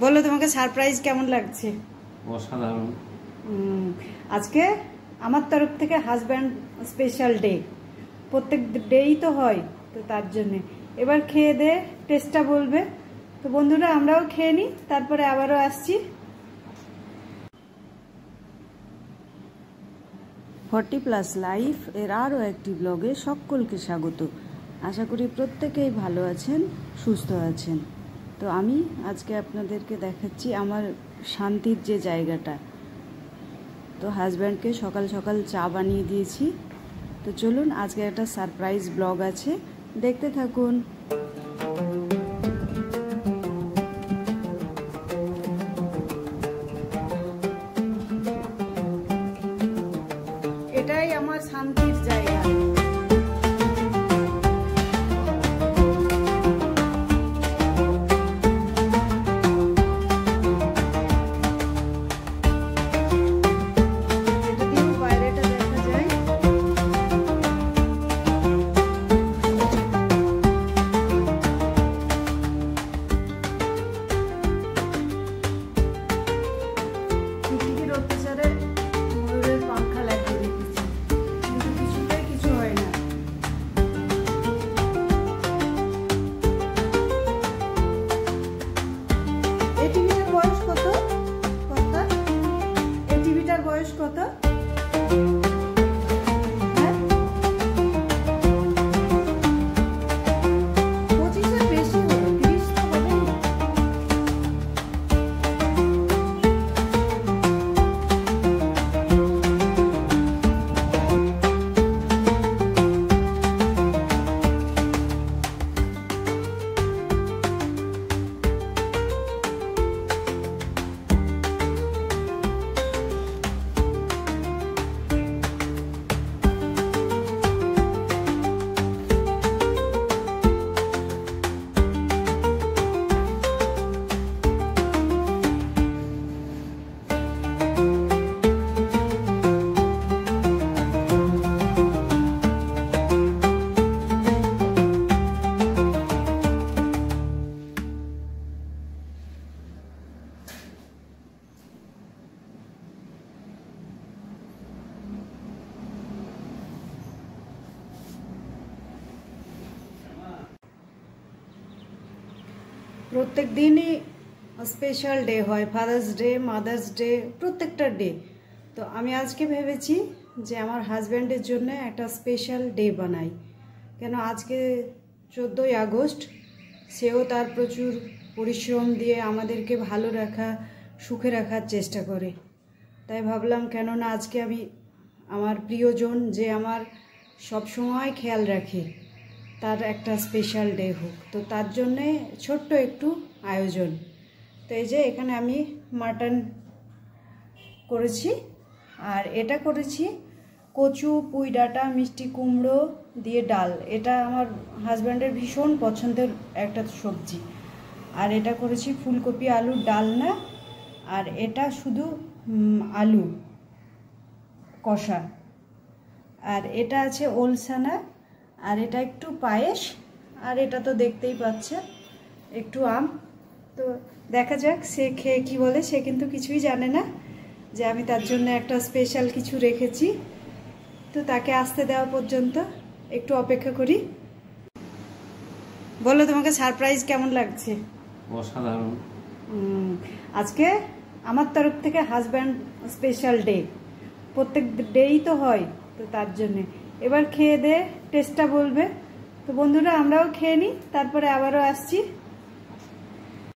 বলো তোমাকে সারপ্রাইজ কেমন লাগছে? অসাধারণ। আজকে আমার তরফ থেকে হাজব্যান্ড স্পেশাল ডে। প্রত্যেক ডেই তো হয়, তো তার জন্য এবার খেয়ে দে টেস্টটা বলবে। তো বন্ধুরা আমরাও খেয়ে নিই, তারপরে আবারও আসছি। 40+ লাইফ এর আরও একটি ব্লগে সকলকে স্বাগত। আশা করি প্রত্যেকেই ভালো আছেন, সুস্থ আছেন। তো আমি আজকে আপনাদেরকে দেখাচ্ছি আমার শান্তির যে জায়গাটা। তো হাজব্যান্ডকে সকাল সকাল চা বানিয়ে দিয়েছি। তো চলুন, আজকে একটা সারপ্রাইজ ব্লগ আছে, দেখতে থাকুন। এটাই আমার শান্তির জায়গা। বয়স কত? প্রত্যেক দিনই স্পেশাল ডে হয়, ফাদার্স ডে, মাদার্স ডে, প্রত্যেকটা ডে। তো আমি আজকে ভেবেছি যে আমার হাজব্যান্ডের জন্য একটা স্পেশাল ডে বানাই। কেন আজকে 14ই আগস্ট, সেও তার প্রচুর পরিশ্রম দিয়ে আমাদেরকে ভালো রাখা, সুখে রাখার চেষ্টা করে। তাই ভাবলাম কেন না আজকে আমি আমার প্রিয়জন, যে আমার সবসময় খেয়াল রাখে, তার একটা স্পেশাল ডে হোক। তো তার জন্যে ছোট্ট একটু আয়োজন। তো এই যে এখানে আমি মাটন করেছি, আর এটা করেছি কচু, পুঁই ডাঁটা, মিষ্টি কুমড়ো দিয়ে ডাল। এটা আমার হাজব্যান্ডের ভীষণ পছন্দের একটা সবজি। আর এটা করেছি ফুলকপি আলুর ডালনা, আর এটা শুধু আলু কষা। আর এটা আছে ওলসানা, আর এটা একটু পায়েস, আর এটা তো দেখতেই পাচ্ছে একটু আম। তো দেখা যাক সে খেয়ে কী বলে। সে কিন্তু কিছুই জানে না যে আমি তার জন্য একটা স্পেশাল কিছু রেখেছি। তো তাকে আসতে দেওয়া পর্যন্ত একটু অপেক্ষা করি। বলো তোমাকে সারপ্রাইজ কেমন লাগছে? অসাধারণ। আজকে আমার তরফ থেকে হাজব্যান্ড স্পেশাল ডে। প্রত্যেক ডেই তো হয়, তো তার জন্যে এবার খেয়ে দে টেস্টটা বলবে। তো বন্ধুরা আমরাও খেয়ে নিই, তারপরে আবারও আসছি।